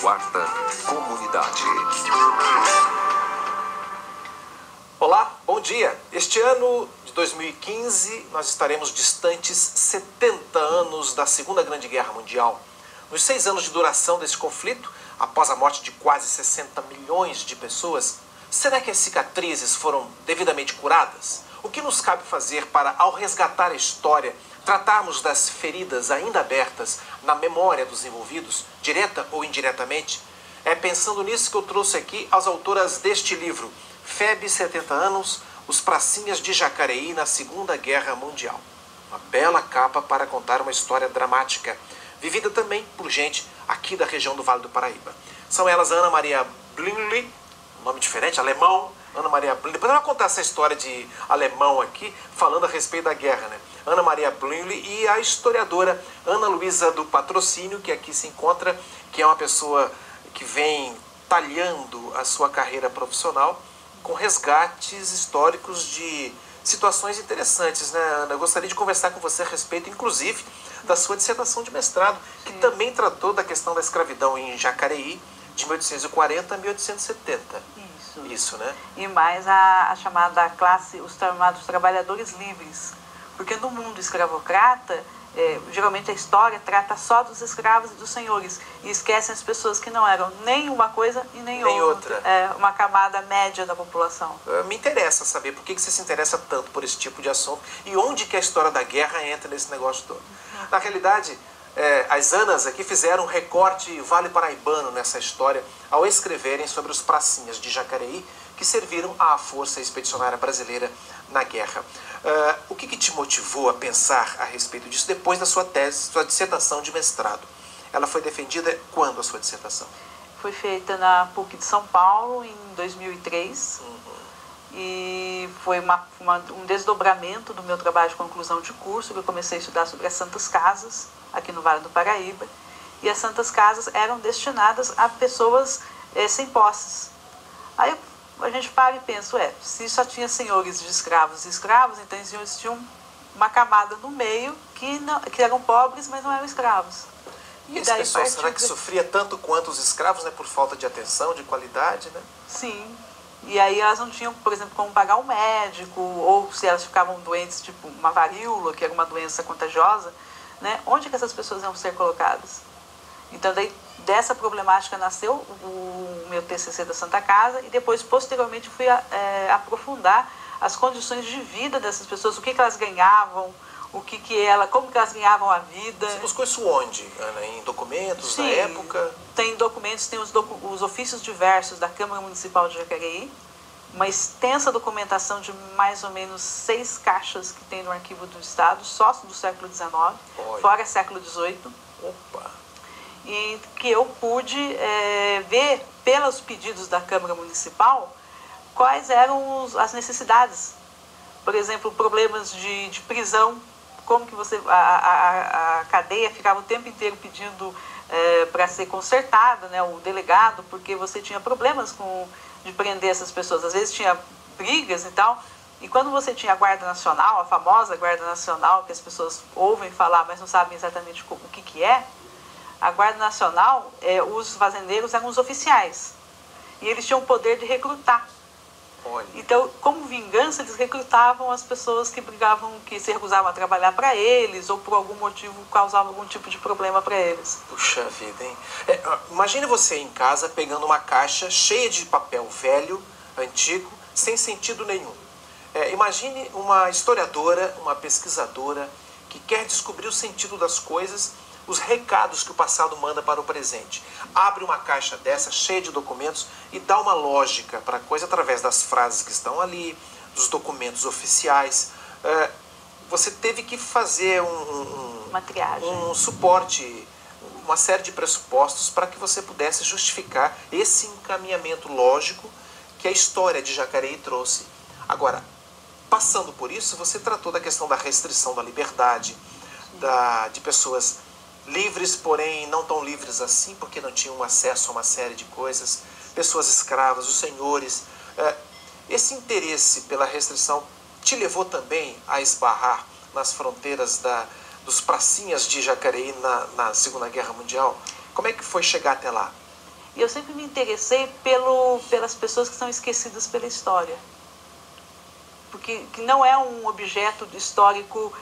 Quarta Comunidade. Olá, bom dia. Este ano de 2015 nós estaremos distantes 70 anos da Segunda Grande Guerra Mundial. Nos 6 anos de duração desse conflito, após a morte de quase 60 milhões de pessoas, será que as cicatrizes foram devidamente curadas? O que nos cabe fazer para, ao resgatar a história, tratarmos das feridas ainda abertas na memória dos envolvidos, direta ou indiretamente? É pensando nisso que eu trouxe aqui as autoras deste livro, FEB 70 anos, Os Pracinhas de Jacareí na Segunda Guerra Mundial. Uma bela capa para contar uma história dramática, vivida também por gente aqui da região do Vale do Paraíba. São elas a Ana Maria Blinley, nome diferente, alemão, Ana Maria Blinley. Depois ela vai contar essa história de alemão aqui, falando a respeito da guerra, né? Ana Maria Blinley e a historiadora Ana Luísa do Patrocínio, que aqui se encontra, que é uma pessoa que vem talhando a sua carreira profissional com resgates históricos de situações interessantes, né, Ana? Eu gostaria de conversar com você a respeito, inclusive, da sua dissertação de mestrado, que também tratou da questão da escravidão em Jacareí, de 1840 a 1870. Isso, né? E mais a chamada classe, os chamados trabalhadores livres. Porque no mundo escravocrata, geralmente a história trata só dos escravos e dos senhores. E esquecem as pessoas que não eram nem uma coisa e nem outra. É uma camada média da população. Me interessa saber por que você se interessa tanto por esse tipo de assunto e onde que a história da guerra entra nesse negócio todo. Na realidade, as Anas aqui fizeram um recorte vale paraibano nessa história ao escreverem sobre os pracinhas de Jacareí que serviram à Força Expedicionária Brasileira na guerra. O que te motivou a pensar a respeito disso depois da sua tese, sua dissertação de mestrado? Ela foi defendida quando, a sua dissertação? Foi feita na PUC de São Paulo em 2003. E foi um desdobramento do meu trabalho de conclusão de curso, que eu comecei a estudar sobre as Santas Casas, aqui no Vale do Paraíba. E as Santas Casas eram destinadas a pessoas sem posses. Aí a gente para e pensa, se só tinha senhores de escravos e escravos, então existia uma camada no meio que eram pobres, mas não eram escravos. E as pessoas, será que sofria tanto quanto os escravos, né, por falta de atenção, de qualidade, né? Sim. E aí elas não tinham, por exemplo, como pagar um médico, ou se elas ficavam doentes, tipo uma varíola, que era uma doença contagiosa, né? Onde que essas pessoas iam ser colocadas? Então, daí, dessa problemática nasceu o meu TCC da Santa Casa, e depois, posteriormente, fui aprofundar as condições de vida dessas pessoas, o que elas ganhavam, como que elas ganhavam a vida. Você buscou isso onde, Ana? Em documentos da época? Tem documentos, tem os ofícios diversos da Câmara Municipal de Jacareí, uma extensa documentação de mais ou menos 6 caixas que tem no Arquivo do Estado, só do século XIX, fora século XVIII. Opa! E que eu pude ver, pelos pedidos da Câmara Municipal, quais eram as necessidades. Por exemplo, problemas de prisão, como que a cadeia ficava o tempo inteiro pedindo para ser consertada, né, o delegado, porque você tinha problemas de prender essas pessoas. Às vezes tinha brigas e tal, e quando você tinha a Guarda Nacional, a famosa Guarda Nacional, que as pessoas ouvem falar, mas não sabem exatamente o que é, a Guarda Nacional, os fazendeiros eram os oficiais, e eles tinham o poder de recrutar. Olha. Então, como vingança, eles recrutavam as pessoas que brigavam, que se recusavam a trabalhar para eles, ou por algum motivo causavam algum tipo de problema para eles. Puxa vida, hein? Imagine você em casa pegando uma caixa cheia de papel velho, antigo, sem sentido nenhum. Imagine uma historiadora, uma pesquisadora, que quer descobrir o sentido das coisas, os recados que o passado manda para o presente. Abre uma caixa dessa, cheia de documentos, e dá uma lógica para a coisa através das frases que estão ali, dos documentos oficiais. Você teve que fazer uma triagem, um suporte, uma série de pressupostos para que você pudesse justificar esse encaminhamento lógico que a história de Jacareí trouxe. Agora, passando por isso, você tratou da questão da restrição da liberdade, de pessoas livres, porém não tão livres assim, porque não tinham acesso a uma série de coisas, pessoas escravas, os senhores. Esse interesse pela restrição te levou também a esbarrar nas fronteiras dos pracinhas de Jacareí na Segunda Guerra Mundial? Como é que foi chegar até lá? E eu sempre me interessei pelas pessoas que são esquecidas pela história. Porque que não é um objeto histórico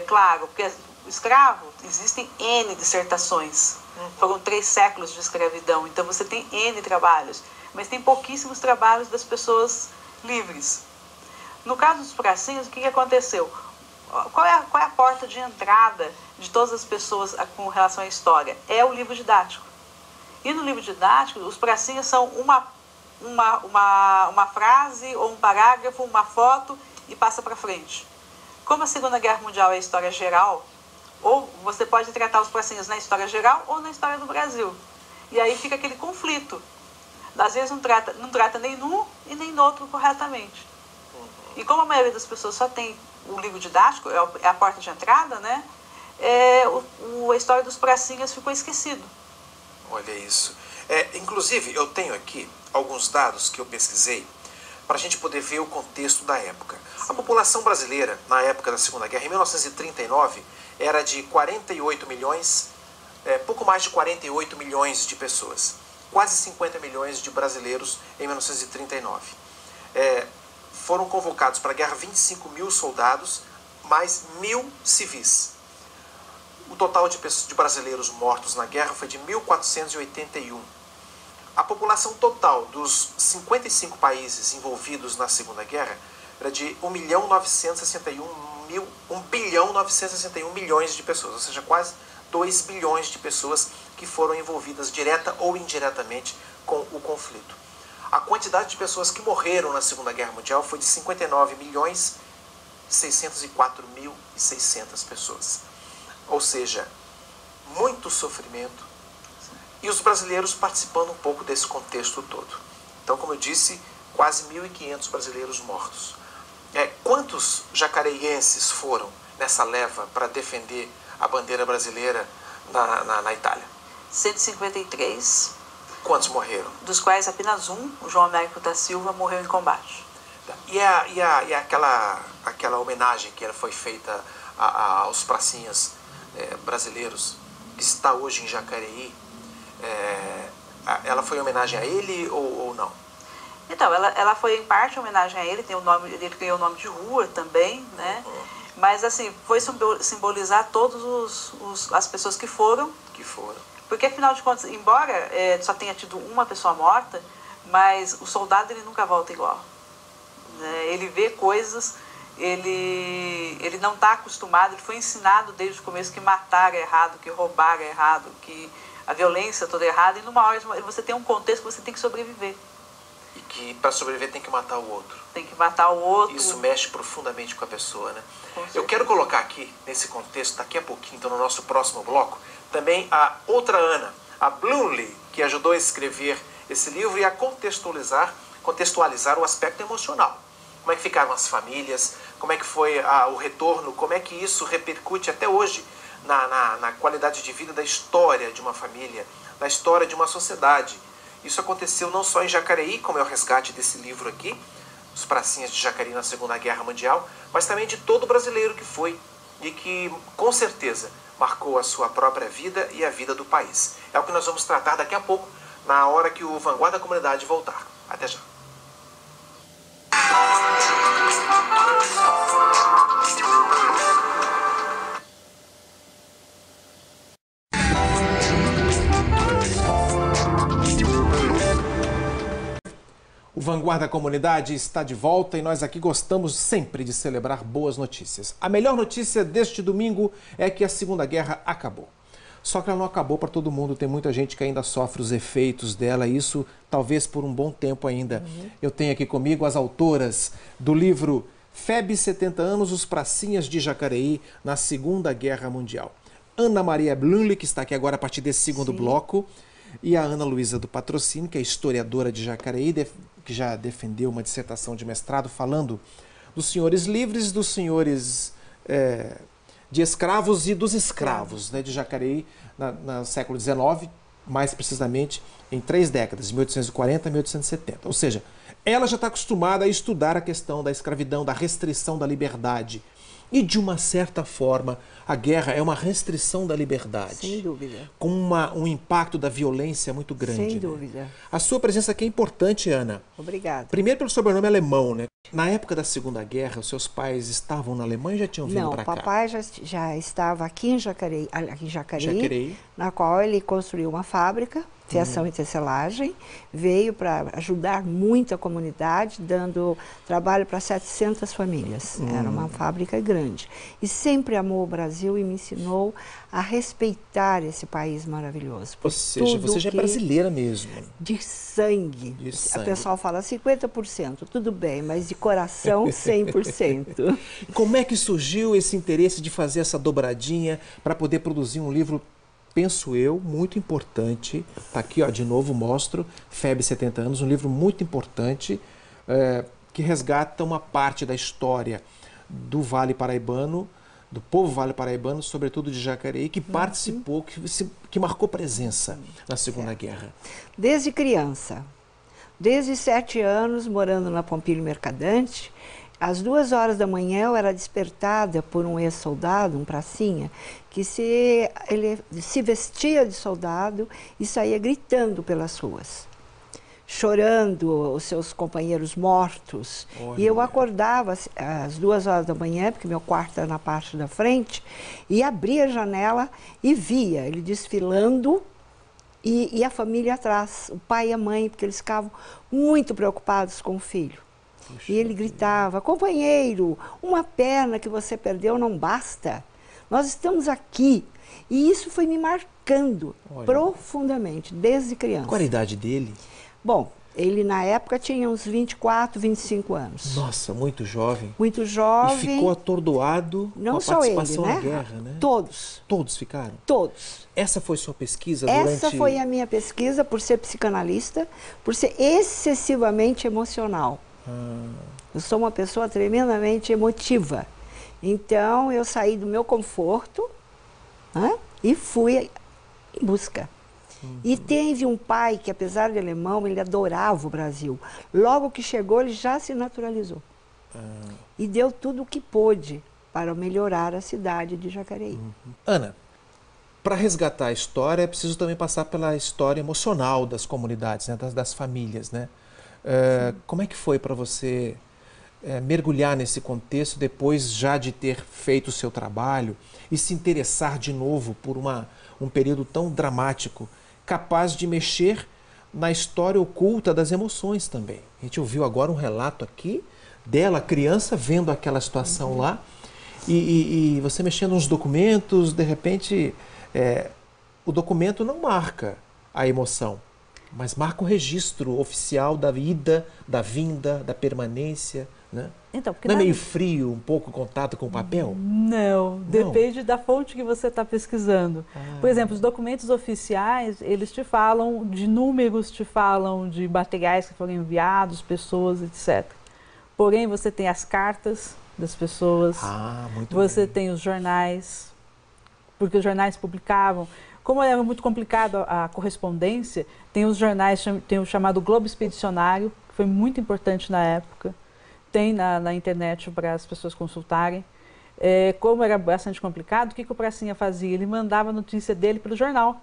claro, porque o escravo, existem N dissertações, foram 3 séculos de escravidão, então você tem N trabalhos, mas tem pouquíssimos trabalhos das pessoas livres. No caso dos pracinhas, o que aconteceu? Qual é a porta de entrada de todas as pessoas com relação à história? É o livro didático. E no livro didático, os pracinhas são uma frase ou um parágrafo, uma foto e passa para frente. Como a Segunda Guerra Mundial é a história geral, ou você pode tratar os pracinhas na história geral ou na história do Brasil. E aí fica aquele conflito. Às vezes não trata nem num e nem no outro corretamente. E como a maioria das pessoas só tem o livro didático, é a porta de entrada, né? A história dos pracinhas ficou esquecido. Olha isso. Inclusive, eu tenho aqui alguns dados que eu pesquisei para a gente poder ver o contexto da época. Sim. A população brasileira, na época da Segunda Guerra, em 1939, era de 48 milhões, pouco mais de 48 milhões de pessoas. Quase 50 milhões de brasileiros em 1939. Foram convocados para a guerra 25 mil soldados, mais 1.000 civis. O total de brasileiros mortos na guerra foi de 1.481. A população total dos 55 países envolvidos na Segunda Guerra era de 1.961 milhões de pessoas, ou seja, quase 2 bilhões de pessoas que foram envolvidas direta ou indiretamente com o conflito. A quantidade de pessoas que morreram na Segunda Guerra Mundial foi de 59.604.600 pessoas. Ou seja, muito sofrimento e os brasileiros participando um pouco desse contexto todo. Então, como eu disse, quase 1.500 brasileiros mortos. Quantos jacareienses foram nessa leva para defender a bandeira brasileira na Itália? 153. Quantos morreram? Dos quais apenas um, o João Américo da Silva, morreu em combate. E aquela homenagem que foi feita aos pracinhas brasileiros, que está hoje em Jacareí, ela foi em homenagem a ele ou não? Então, ela foi em parte em homenagem a ele, ele ganhou o nome de rua também, né? Mas assim, foi simbolizar todas as pessoas que foram. Porque afinal de contas, embora só tenha tido uma pessoa morta, mas o soldado ele nunca volta igual. Ele vê coisas, ele não está acostumado, ele foi ensinado desde o começo que matar é errado, que roubar é errado, que a violência toda é errada, e numa hora você tem um contexto que você tem que sobreviver. E que para sobreviver tem que matar o outro. Tem que matar o outro. Isso mexe profundamente com a pessoa, né? Eu quero colocar aqui, nesse contexto, daqui a pouquinho, então no nosso próximo bloco, também a outra Ana, a Blumley, que ajudou a escrever esse livro e a contextualizar o aspecto emocional. Como é que ficaram as famílias, como é que foi o retorno, como é que isso repercute até hoje na qualidade de vida da história de uma família, da história de uma sociedade. Isso aconteceu não só em Jacareí, como é o resgate desse livro aqui, Os Pracinhas de Jacareí na Segunda Guerra Mundial, mas também de todo brasileiro que foi e que, com certeza, marcou a sua própria vida e a vida do país. É o que nós vamos tratar daqui a pouco, na hora que o Vanguarda Comunidade voltar. Até já. O Vanguarda Comunidade está de volta e nós aqui gostamos sempre de celebrar boas notícias. A melhor notícia deste domingo é que a Segunda Guerra acabou. Só que ela não acabou para todo mundo, tem muita gente que ainda sofre os efeitos dela, isso talvez por um bom tempo ainda. Eu tenho aqui comigo as autoras do livro FEB 70 anos, Os Pracinhas de Jacareí na Segunda Guerra Mundial. Ana Maria Blumley, que está aqui agora a partir desse segundo bloco, e a Ana Luísa do Patrocínio, que é historiadora de Jacareí, que já defendeu uma dissertação de mestrado falando dos senhores livres, dos senhores de escravos e dos escravos, né, de Jacareí no século XIX, mais precisamente em 3 décadas, de 1840 a 1870. Ou seja, ela já está acostumada a estudar a questão da escravidão, da restrição da liberdade. E, de uma certa forma, a guerra é uma restrição da liberdade. Sem dúvida. Com um impacto da violência muito grande. Sem dúvida. A sua presença aqui é importante, Ana. Obrigada. Primeiro pelo sobrenome alemão, né? Na época da Segunda Guerra, os seus pais estavam na Alemanha e já tinham vindo para cá? Não, papai já estava aqui em Jacareí, na qual ele construiu uma fábrica, fiação e tecelagem, veio para ajudar muito a comunidade, dando trabalho para 700 famílias. Era uma fábrica grande. E sempre amou o Brasil e me ensinou a respeitar esse país maravilhoso. Ou seja, você já é brasileira mesmo. De sangue. De sangue. A pessoa fala 50%, tudo bem, mas de coração 100%. Como é que surgiu esse interesse de fazer essa dobradinha para poder produzir um livro, penso eu, muito importante? Está aqui, ó, de novo mostro, FEB 70 anos, um livro muito importante que resgata uma parte da história do Vale Paraibano, do povo Vale Paraibano, sobretudo de Jacareí, que participou, que marcou presença na Segunda Guerra. Desde criança, desde 7 anos, morando na Pompílio Mercadante, às 2 horas da manhã eu era despertada por um ex-soldado, um pracinha, que ele se vestia de soldado e saía gritando pelas ruas, chorando os seus companheiros mortos. Olha. E eu acordava às 2 horas da manhã, porque meu quarto era na parte da frente, e abria a janela e via ele desfilando e a família atrás, o pai e a mãe, porque eles ficavam muito preocupados com o filho. Puxa, e ele gritava: companheiro, uma perna que você perdeu não basta, nós estamos aqui. E isso foi me marcando profundamente, desde criança. Qual a idade dele? Bom, ele na época tinha uns 24, 25 anos. Nossa, muito jovem. Muito jovem. E ficou atordoado com a participação na guerra, né? Todos. Todos ficaram? Todos. Essa foi sua pesquisa durante... Essa foi a minha pesquisa, por ser psicanalista, por ser excessivamente emocional. Eu sou uma pessoa tremendamente emotiva. Então, eu saí do meu conforto, né, e fui em busca. E teve um pai que, apesar de alemão, ele adorava o Brasil. Logo que chegou, ele já se naturalizou. E deu tudo o que pôde para melhorar a cidade de Jacareí. Ana, para resgatar a história, é preciso também passar pela história emocional das comunidades, né, das famílias, né? Como é que foi para você mergulhar nesse contexto depois já de ter feito o seu trabalho e se interessar de novo por um período tão dramático, capaz de mexer na história oculta das emoções também? A gente ouviu agora um relato aqui dela, criança, vendo aquela situação lá, e você mexendo nos documentos, de repente, o documento não marca a emoção, mas marca o registro oficial da ida, da vinda, da permanência, né? Então, não é meio frio, um pouco o contato com o papel? Não, depende da fonte que você está pesquisando. Por exemplo, os documentos oficiais, eles te falam de números, te falam de materiais que foram enviados, pessoas, etc. Porém, você tem as cartas das pessoas, você tem os jornais, porque os jornais publicavam. Como era muito complicado a correspondência, tem os jornais, tem o chamado Globo Expedicionário, que foi muito importante na época. Tem na internet para as pessoas consultarem. Como era bastante complicado, o que o pracinha fazia? Ele mandava a notícia dele para o jornal.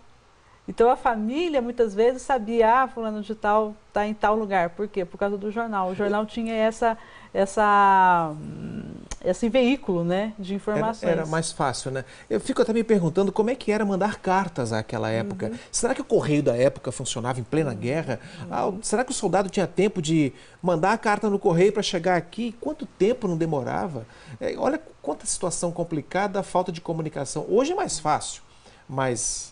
Então a família muitas vezes sabia, fulano de tal está em tal lugar. Por quê? Por causa do jornal. O jornal tinha esse veículo, né, de informações. Era mais fácil, né? Eu fico até me perguntando como é que era mandar cartas àquela época. Será que o correio da época funcionava em plena guerra? Será que o soldado tinha tempo de mandar a carta no correio para chegar aqui? Quanto tempo não demorava? Olha quanta situação complicada, a falta de comunicação. Hoje é mais fácil, mas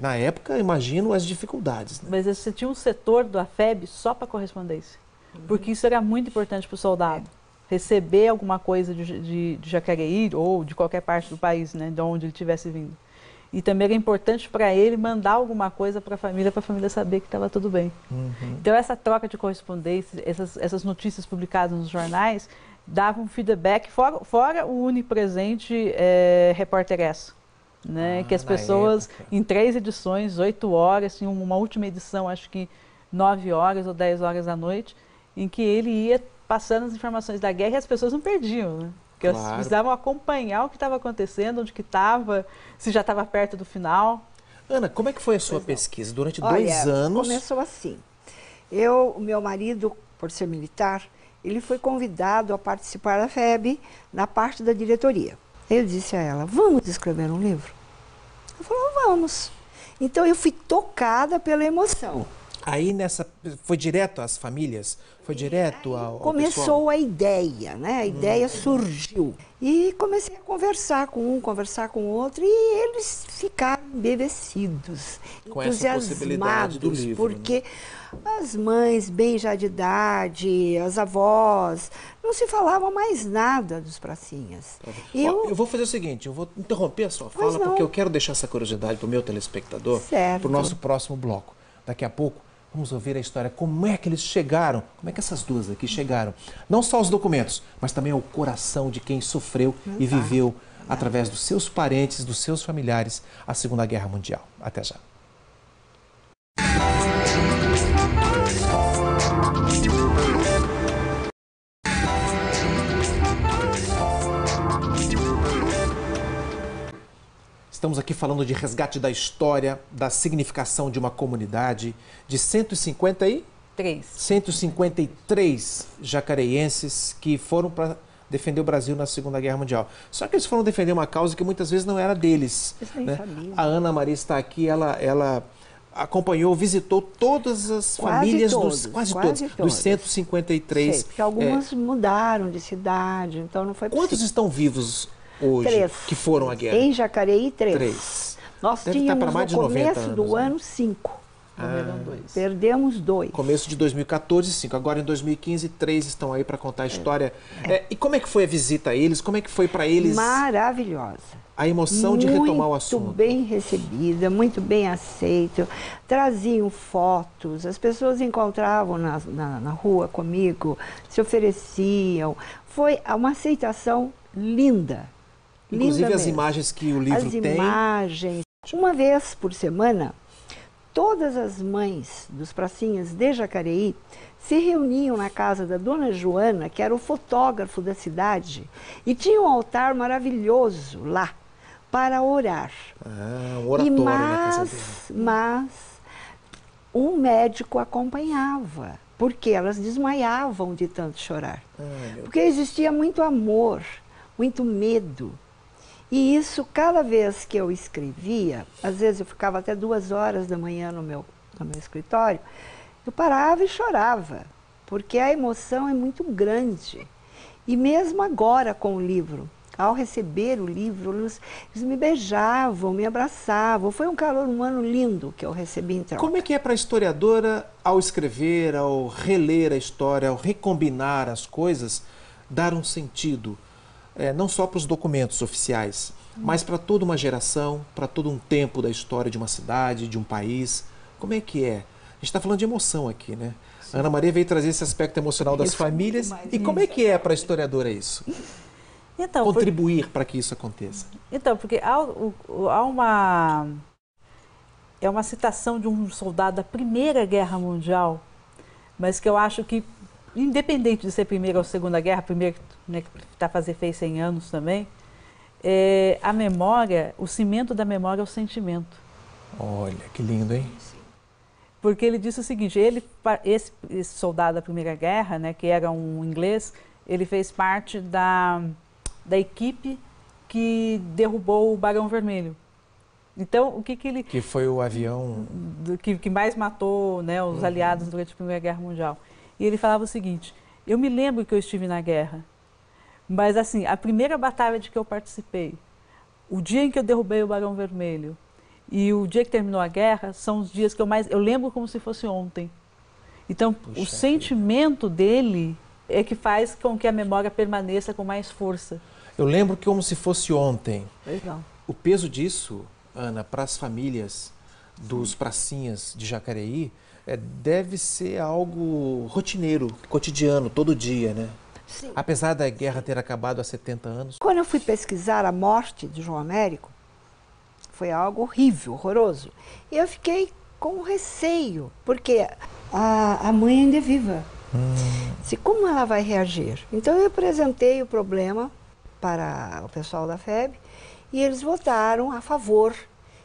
na época imagino as dificuldades, né? Mas você tinha um setor do AFEB só para correspondência, porque isso era muito importante para o soldado. Receber alguma coisa de Jacareí ou de qualquer parte do país, né, de onde ele tivesse vindo. E também era importante para ele mandar alguma coisa para a família saber que estava tudo bem. Então essa troca de correspondência, essas notícias publicadas nos jornais, davam um feedback, fora o unipresente Repórter Esso, né, que as pessoas, em 3 edições, 8 horas, tinham uma última edição, acho que 9 horas ou 10 horas da noite, em que ele ia passando as informações da guerra e as pessoas não perdiam, né? Porque elas Claro. precisavam acompanhar o que estava acontecendo, onde que estava, se já estava perto do final. Ana, como é que foi a sua pesquisa? Durante Olha, 2 anos... começou assim. O meu marido, por ser militar, ele foi convidado a participar da FEB na parte da diretoria. Eu disse a ela, vamos escrever um livro? Ela falou, vamos. Então eu fui tocada pela emoção. Aí foi direto às famílias? Foi direto ao Começou pessoal? a ideia, né? A ideia surgiu. E comecei a conversar com um, conversar com o outro, e eles ficaram embevecidos, Com essa possibilidade do livro, porque as mães, bem já de idade, as avós, não se falava mais nada dos pracinhas. Eu vou fazer o seguinte, eu vou interromper a sua fala, porque eu quero deixar essa curiosidade para o meu telespectador, para o nosso próximo bloco. Daqui a pouco, vamos ouvir a história, como é que eles chegaram, como é que essas duas aqui chegaram. Não só os documentos, mas também ao coração de quem sofreu e viveu, através dos seus parentes, dos seus familiares, a Segunda Guerra Mundial. Até já. Estamos aqui falando de resgate da história, da significação de uma comunidade, de 153 jacareienses que foram para defender o Brasil na Segunda Guerra Mundial. Só que eles foram defender uma causa que muitas vezes não era deles. Né? A Ana Maria está aqui, ela acompanhou, visitou todas as famílias, quase todos, dos 153. Sei, porque algumas mudaram de cidade, então não foi possível. Quantos estão vivos hoje 3. que foram à guerra? Em Jacareí, 3. 3. Nós Deve tínhamos estar para mais de no 90 começo anos, do né? ano 5. Morreram 2. Perdemos 2. Começo de 2014, 5. Agora em 2015, 3 estão aí para contar a história. E como é que foi a visita a eles? Como é que foi para eles Maravilhosa. a emoção de retomar o assunto? Muito bem recebida, muito bem aceito. Traziam fotos, as pessoas encontravam na rua comigo, se ofereciam. Foi uma aceitação linda. Inclusive linda as mesmo. imagens que o livro tem. As imagens. Uma vez por semana, todas as mães dos pracinhas de Jacareí se reuniam na casa da dona Joana, que era o fotógrafo da cidade, e tinha um altar maravilhoso lá para orar. Um oratório na casa dele. Mas um médico acompanhava, porque elas desmaiavam de tanto chorar. Porque existia muito amor, muito medo. E isso, cada vez que eu escrevia, às vezes eu ficava até 2 horas da manhã no meu escritório, eu parava e chorava, porque a emoção é muito grande. E mesmo agora com o livro, ao receber o livro, eles me beijavam, me abraçavam. Foi um calor humano lindo que eu recebi em troca. Como é que é para a historiadora, ao escrever, ao reler a história, ao recombinar as coisas, dar um sentido? Não só para os documentos oficiais, mas para toda uma geração, para todo um tempo da história de uma cidade, de um país. Como é que é? A gente está falando de emoção aqui, né? Sim. A Ana Maria veio trazer esse aspecto emocional das famílias. E como é que é para a historiadora isso? Então, contribuir para que isso aconteça. Então, porque há uma citação de um soldado da Primeira Guerra Mundial, mas que eu acho que, independente de ser Primeira ou Segunda Guerra, primeira, né, que fez 100 anos também, a memória, o cimento da memória é o sentimento. Olha, que lindo, hein? Porque ele disse o seguinte, esse soldado da Primeira Guerra, né, que era um inglês, ele fez parte da equipe que derrubou o Barão Vermelho. Então, o que ele... Que foi o avião... Que mais matou, né, os aliados durante a Primeira Guerra Mundial. E ele falava o seguinte, eu me lembro que eu estive na guerra, mas assim, a primeira batalha de que eu participei, o dia em que eu derrubei o Barão Vermelho e o dia que terminou a guerra, são os dias que eu lembro como se fosse ontem. Então, o sentimento dele é que faz com que a memória permaneça com mais força. Eu lembro que como se fosse ontem. Pois não. O peso disso, Ana, para as famílias dos pracinhas de Jacareí, deve ser algo rotineiro, cotidiano, todo dia, né? Sim. Apesar da guerra ter acabado há 70 anos. Quando eu fui pesquisar a morte de João Américo, foi algo horrível, horroroso. E eu fiquei com receio, porque a mãe ainda é viva. Como ela vai reagir? Então eu apresentei o problema para o pessoal da FEB e eles votaram a favor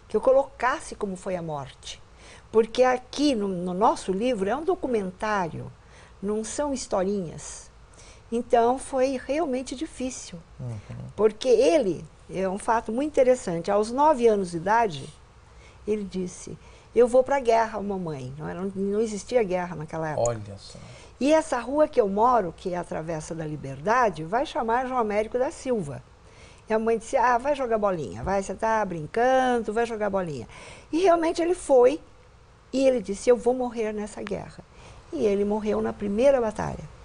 que eu colocasse como foi a morte. Porque aqui no nosso livro é um documentário, não são historinhas. Então foi realmente difícil, porque ele, é um fato muito interessante, aos 9 anos de idade, ele disse, eu vou para a guerra, mamãe. Não existia guerra naquela época. Olha só. E essa rua que eu moro, que é a Travessa da Liberdade, vai chamar João Américo da Silva. E a mãe disse, vai jogar bolinha, você está brincando, vai jogar bolinha. E realmente ele foi, e ele disse, eu vou morrer nessa guerra. E ele morreu na primeira batalha.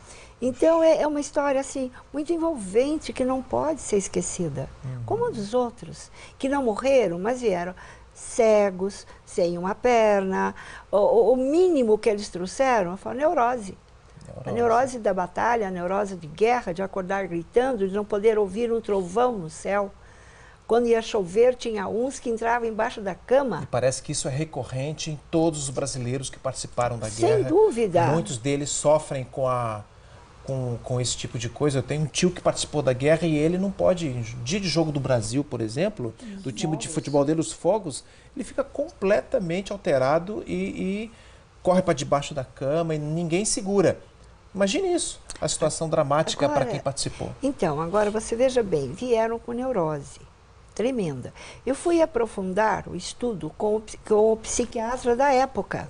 Então é uma história assim, muito envolvente, que não pode ser esquecida. Como a dos outros, que não morreram, mas vieram cegos, sem uma perna. O mínimo que eles trouxeram foi a neurose. A neurose da batalha, a neurose de guerra, de acordar gritando, de não poder ouvir um trovão no céu. Quando ia chover, tinha uns que entravam embaixo da cama. E parece que isso é recorrente em todos os brasileiros que participaram da guerra. Sem dúvida. Muitos deles sofrem com esse tipo de coisa. Eu tenho um tio que participou da guerra e ele não pode, dia de jogo do Brasil, por exemplo, do time de futebol dele, os Fogos, ele fica completamente alterado e corre para debaixo da cama e ninguém segura. Imagine isso, a situação dramática para quem participou. Então, agora você veja bem, vieram com neurose tremenda. Eu fui aprofundar o estudo com o psiquiatra da época,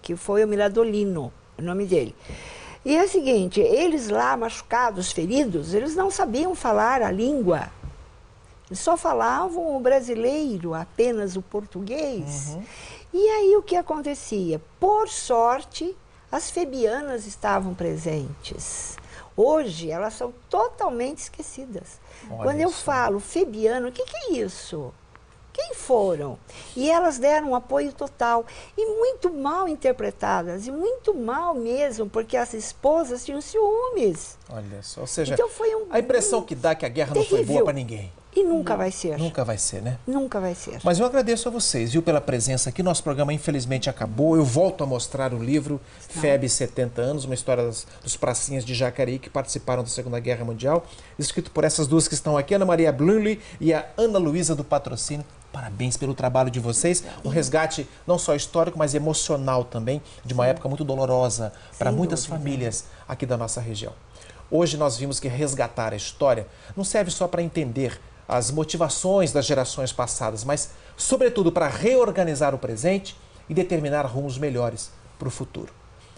que foi o Miradolino, o nome dele. E é o seguinte, eles lá machucados, feridos, eles não sabiam falar a língua. Eles só falavam o brasileiro, apenas o português. E aí o que acontecia? Por sorte, as febianas estavam presentes. Hoje, elas são totalmente esquecidas. Olha Quando eu isso. falo febiano, o que é isso? Quem foram? E elas deram um apoio total. E muito mal interpretadas, e muito mal mesmo, porque as esposas tinham ciúmes. Olha só, ou seja, Então foi a impressão que dá é que a guerra não foi boa terrível. para ninguém. E nunca vai ser. Nunca vai ser, né? Nunca vai ser. Mas eu agradeço a vocês, viu, pela presença aqui. Nosso programa, infelizmente, acabou. Eu volto a mostrar o livro FEB 70 anos, uma história dos pracinhas de Jacareí que participaram da Segunda Guerra Mundial, escrito por essas duas que estão aqui, Ana Maria Blumley e a Ana Luísa do Patrocínio. Parabéns pelo trabalho de vocês. Um resgate não só histórico, mas emocional também, de uma época muito dolorosa para muitas famílias aqui da nossa região. Hoje nós vimos que resgatar a história não serve só para entender as motivações das gerações passadas, mas, sobretudo, para reorganizar o presente e determinar rumos melhores para o futuro.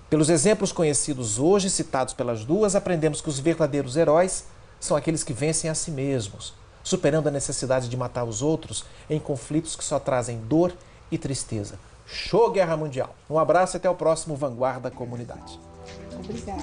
Pelos exemplos conhecidos hoje, citados pelas duas, aprendemos que os verdadeiros heróis são aqueles que vencem a si mesmos, superando a necessidade de matar os outros em conflitos que só trazem dor e tristeza. Show Guerra Mundial! Um abraço e até o próximo Vanguarda Comunidade. Obrigada.